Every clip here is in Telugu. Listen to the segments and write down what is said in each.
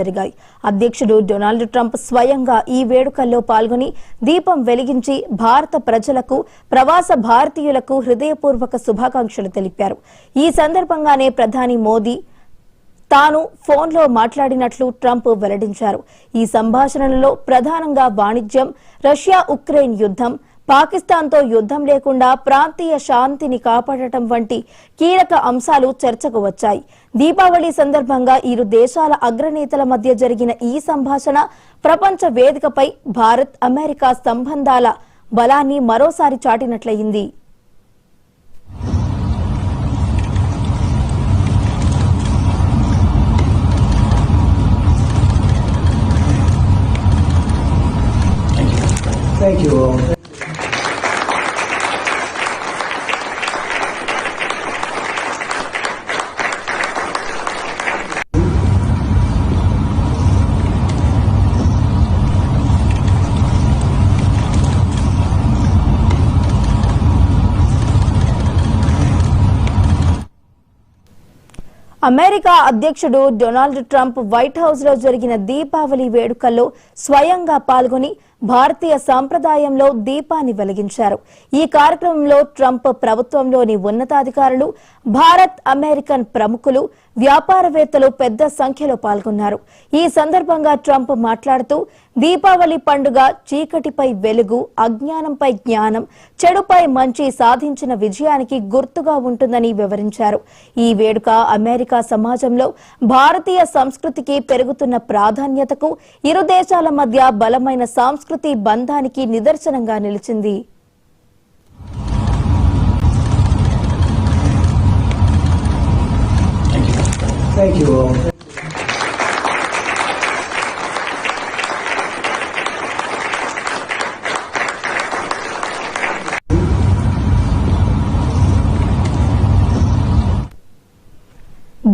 జరిగాయి. అధ్యక్షుడు డొనాల్డ్ ట్రంప్ స్వయంగా ఈ వేడుకల్లో పాల్గొని దీపం వెలిగించి భారత ప్రజలకు, ప్రవాస భారతీయులకు హృదయపూర్వక శుభాకాంక్షలు తెలిపారు. ఈ సందర్భంగానే ప్రధాని మోదీ తాను ఫోన్లో మాట్లాడినట్లు ట్రంప్ వెల్లడించారు. ఈ సంభాషణలలో ప్రధానంగా వాణిజ్యం, రష్యా ఉక్రెయిన్ యుద్ధం, పాకిస్తాన్తో యుద్ధం లేకుండా ప్రాంతీయ శాంతిని కాపాడటం వంటి కీలక అంశాలు చర్చకు వచ్చాయి. దీపావళి సందర్భంగా ఇరు దేశాల అగ్రనేతల మధ్య జరిగిన ఈ సంభాషణ ప్రపంచ వేదికపై భారత్, అమెరికా సంబంధాల బలాన్ని మరోసారి చాటినట్లయింది. Thank you all. అమెరికా అధ్యక్షుడు డొనాల్డ్ ట్రంప్ వైట్ హౌస్ లో జరిగిన దీపావళి వేడుకల్లో స్వయంగా పాల్గొని భారతీయ సంప్రదాయంలో దీపాన్ని వెలిగించారు. ఈ కార్యక్రమంలో ట్రంప్ ప్రభుత్వంలోని ఉన్నతాధికారులు, భారత్, అమెరికన్ ప్రముఖులు, వ్యాపారవేత్తలు పెద్ద సంఖ్యలో పాల్గొన్నారు. ఈ సందర్భంగా ట్రంప్ మాట్లాడుతూ దీపావళి పండుగ చీకటిపై వెలుగు, అజ్ఞానంపై జ్ఞానం, చెడుపై మంచి సాధించిన విజయానికి గుర్తుగా ఉంటుందని వివరించారు. ఈ వేడుక అమెరికా సమాజంలో భారతీయ సంస్కృతికి పెరుగుతున్న ప్రాధాన్యతకు, ఇరు దేశాల మధ్య బలమైన సాంస్కృతిక బంధానికి నిదర్శనంగా నిలిచింది. Thank you all.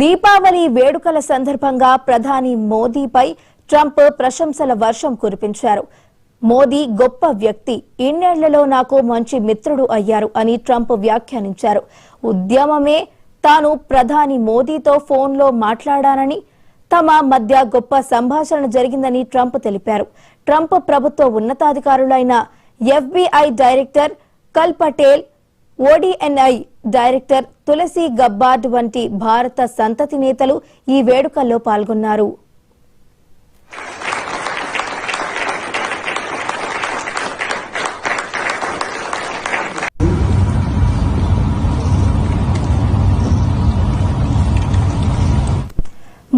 దీపావళి వేడుకల సందర్భంగా ప్రధాని మోదీపై ట్రంప్ ప్రశంసల వర్షం కురిపించారు. మోదీ గొప్ప వ్యక్తి, ఇన్నేళ్లలో నాకు మంచి మిత్రుడు అయ్యారు అని ట్రంప్ వ్యాఖ్యానించారు. ఉద్యమమే తాను ప్రధాని మోదీతో ఫోన్లో మాట్లాడానని, తమ మధ్య గొప్ప సంభాషణ జరిగిందని ట్రంప్ తెలిపారు. ట్రంప్ ప్రభుత్వ ఉన్నతాధికారులైన FBI డైరెక్టర్ కల్ Patel, ODNI director Tulsi Gabbard వంటి భారత సంతతి నేతలు ఈ వేడుకల్లో పాల్గొన్నారు.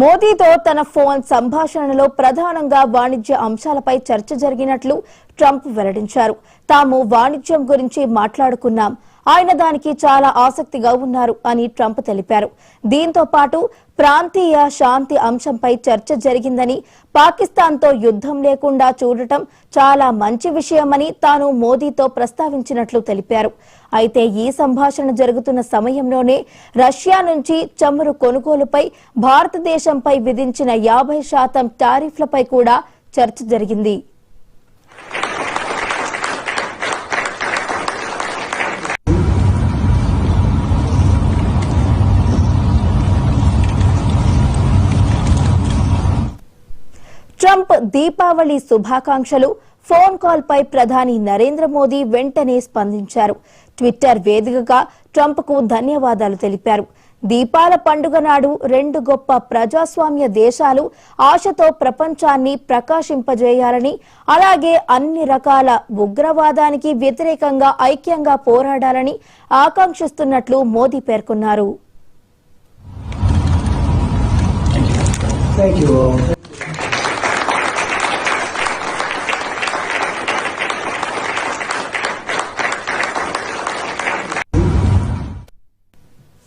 మోదీతో తన ఫోన్ సంభాషణలో ప్రధానంగా వాణిజ్య అంశాలపై చర్చ జరిగినట్లు ట్రంప్ వెల్లడించారు. తాము వాణిజ్యం గురించి మాట్లాడుకున్నాం, ఆయన దానికి చాలా ఆసక్తిగా ఉన్నారు అని ట్రంప్ తెలిపారు. దీంతో పాటు ప్రాంతీయ శాంతి అంశంపై చర్చ జరిగిందని, పాకిస్తాన్తో యుద్ధం లేకుండా చూడటం చాలా మంచి విషయమని తాను మోదీతో ప్రస్తావించినట్లు తెలిపారు. అయితే ఈ సంభాషణ జరుగుతున్న సమయంలోనే రష్యా నుంచి చమురు కొనుగోలుపై భారతదేశంపై విధించిన 50% టారిఫ్లపై కూడా చర్చ జరిగింది. ట్రంప్ దీపావళి శుభాకాంక్షలు, ఫోన్ కాల్ పై ప్రధాని నరేంద్ర మోదీ వెంటనే స్పందించారు. ట్విట్టర్ వేదికగా ట్రంప్ కు ధన్యవాదాలు తెలిపారు. దీపాల పండుగ నాడు రెండు గొప్ప ప్రజాస్వామ్య దేశాలు ఆశతో ప్రపంచాన్ని ప్రకాశింపజేయాలని, అలాగే అన్ని రకాల ఉగ్రవాదానికి వ్యతిరేకంగా ఐక్యంగా పోరాడాలని ఆకాంక్షిస్తున్నట్లు మోదీ పేర్కొన్నారు. Thank you all.